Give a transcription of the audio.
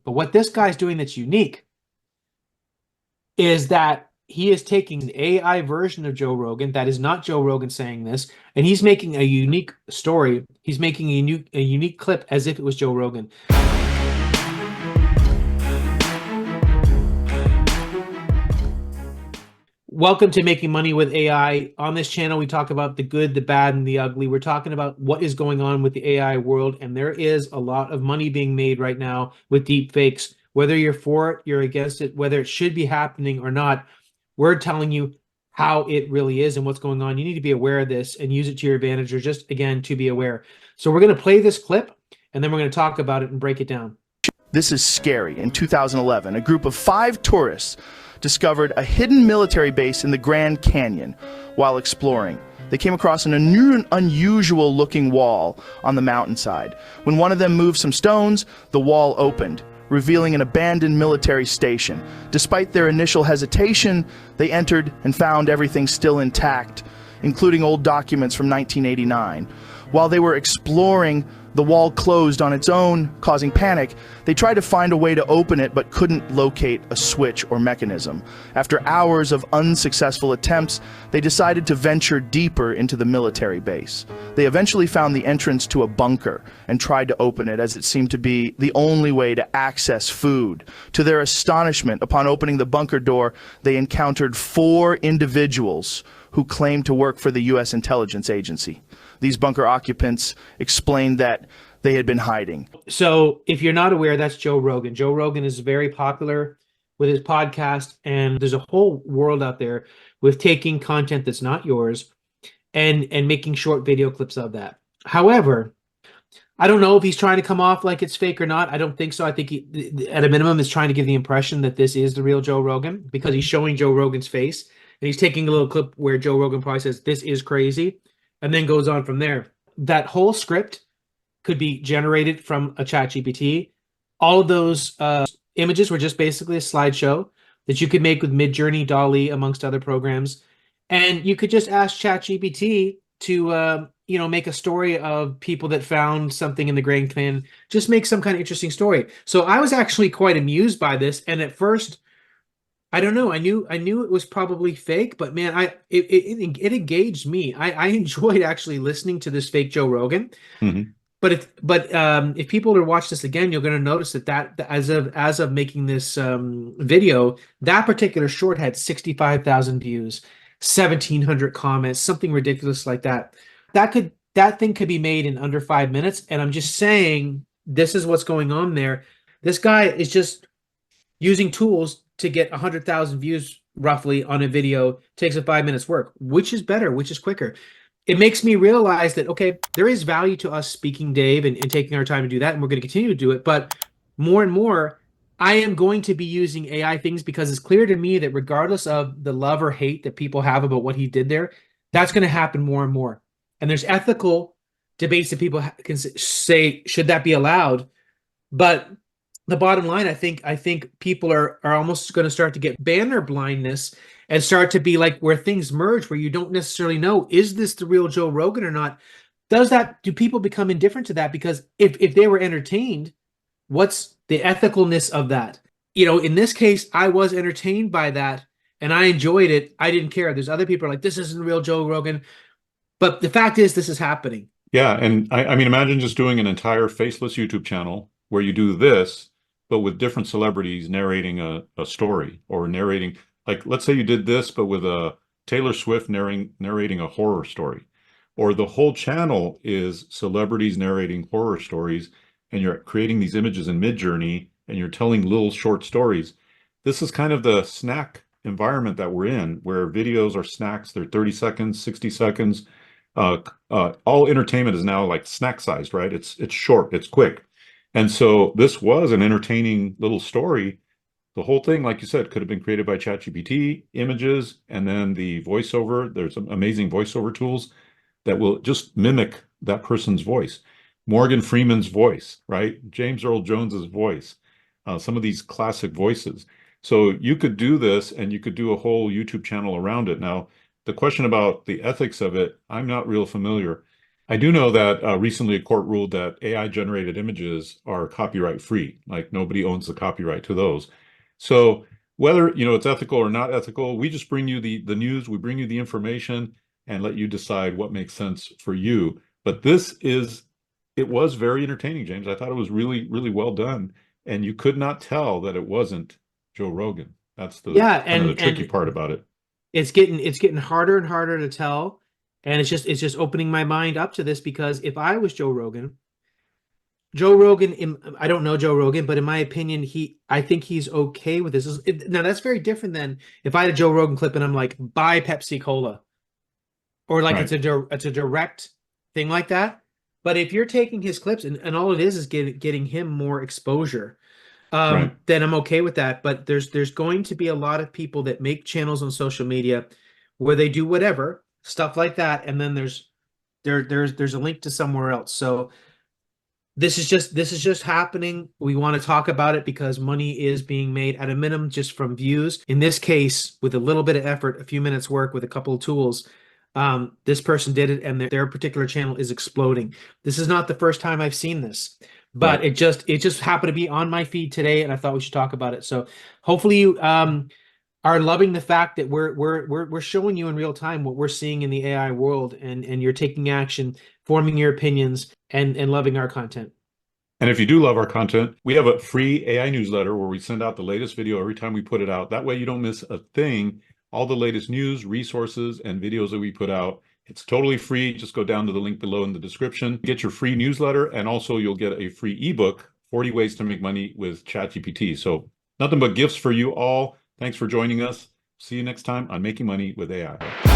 But what this guy's doing that's unique is that he is taking an AI version of Joe Rogan that is not Joe Rogan saying this, and he's making a unique story. He's making a unique clip as if it was Joe Rogan. Welcome to Making Money with AI. On this channel, we talk about the good, the bad, and the ugly. We're talking about what is going on with the AI world, and there is a lot of money being made right now with deep fakes. Whether you're for it, you're against it, whether it should be happening or not, we're telling you how it really is and what's going on. You need to be aware of this and use it to your advantage, or just, again, to be aware. So we're going to play this clip, and then we're going to talk about it and break it down. This is scary. In 2011, a group of 5 tourists discovered a hidden military base in the Grand Canyon while exploring. They came across an unusual looking wall on the mountainside. When one of them moved some stones, the wall opened, revealing an abandoned military station. Despite their initial hesitation, they entered and found everything still intact, including old documents from 1989. While they were exploring, the wall closed on its own, causing panic. They tried to find a way to open it, but couldn't locate a switch or mechanism. After hours of unsuccessful attempts, they decided to venture deeper into the military base. They eventually found the entrance to a bunker and tried to open it, as it seemed to be the only way to access food. To their astonishment, upon opening the bunker door, they encountered 4 individuals who claimed to work for the U.S. intelligence agency. These bunker occupants explained that they had been hiding. So if you're not aware, that's Joe Rogan. Joe Rogan is very popular with his podcast, and there's a whole world out there with taking content that's not yours and making short video clips of that. However, I don't know if he's trying to come off like it's fake or not. I don't think so. I think he, at a minimum, is trying to give the impression that this is the real Joe Rogan, because he's showing Joe Rogan's face, and he's taking a little clip where Joe Rogan probably says, "This is crazy," and then goes on from there. That whole script could be generated from a chat GPT. All of those images were just basically a slideshow that you could make with Midjourney, DALL-E, amongst other programs. And you could just ask ChatGPT to, make a story of people that found something in the Grand Canyon. Just make some kind of interesting story. So I was actually quite amused by this. And at first, I don't know. I knew it was probably fake, but man, it engaged me. I enjoyed actually listening to this fake Joe Rogan. Mm-hmm. If people are to watch this again, you're going to notice that as of making this video, that particular short had 65,000 views, 1,700 comments, something ridiculous like that. That thing could be made in under 5 minutes. And I'm just saying, this is what's going on there. This guy is just using tools to get 100,000 views roughly on a video. Takes a 5 minutes work. Which is better? Which is quicker? It makes me realize that, okay, there is value to us speaking, Dave, and taking our time to do that, and we're going to continue to do it. But more and more, I am going to be using AI things, because it's clear to me that regardless of the love or hate that people have about what he did there, that's going to happen more and more. And there's ethical debates that people can say, should that be allowed? But the bottom line, I think people are almost going to start to get banner blindness and start to be like where things merge, where you don't necessarily know, is this the real Joe Rogan or not? Do people become indifferent to that? Because if they were entertained, what's the ethicalness of that? In this case, I was entertained by that and I enjoyed it. I didn't care. There's other people are like, this isn't real Joe Rogan. But the fact is, this is happening. Yeah, and I mean, imagine just doing an entire faceless YouTube channel where you do this, but with different celebrities narrating a story, or narrating, like, let's say you did this, but with a Taylor Swift narrating a horror story, or the whole channel is celebrities narrating horror stories, and you're creating these images in Midjourney, and you're telling little short stories. This is kind of the snack environment that we're in, where videos are snacks. They're 30 seconds, 60 seconds. All entertainment is now like snack sized, right? It's short, it's quick. And so this was an entertaining little story. The whole thing, like you said, could have been created by ChatGPT, images, and then the voiceover. There's some amazing voiceover tools that will just mimic that person's voice. Morgan Freeman's voice, right? James Earl Jones's voice, some of these classic voices. So you could do this, and you could do a whole YouTube channel around it. Now, the question about the ethics of it, I'm not real familiar. I do know that recently a court ruled that AI generated images are copyright free. Like nobody owns the copyright to those. So whether, it's ethical or not ethical, we just bring you the news, we bring you the information and let you decide what makes sense for you. But it was very entertaining, James. I thought it was really, really well done. And you could not tell that it wasn't Joe Rogan. That's the Yeah, kind of the and tricky part about it. it's getting harder and harder to tell, and it's just opening my mind up to this because if I was Joe Rogan, I don't know Joe Rogan, but in my opinion, I think he's okay with this. Now that's very different than if I had a Joe Rogan clip and I'm like, buy Pepsi Cola, or like Right, it's a direct thing like that. But if you're taking his clips and all it is getting him more exposure, right. then I'm okay with that. But there's going to be a lot of people that make channels on social media where they do whatever stuff like that, and then there's a link to somewhere else. So this is just happening. We want to talk about it because money is being made at a minimum just from views. In this case, with a little bit of effort, a few minutes work with a couple of tools, this person did it, and their particular channel is exploding. This is not the first time I've seen this, but Right. it just happened to be on my feed today, and I thought we should talk about it. So hopefully you are loving the fact that we're showing you in real time what we're seeing in the AI world, and you're taking action, forming your opinions, and loving our content. And if you do love our content, we have a free AI newsletter where we send out the latest video every time we put it out. That way you don't miss a thing. All the latest news, resources, and videos that we put out. It's totally free. Just go down to the link below in the description. Get your free newsletter, and also you'll get a free ebook, 40 Ways to Make Money with ChatGPT. So nothing but gifts for you all. Thanks for joining us. See you next time on Making Money with AI.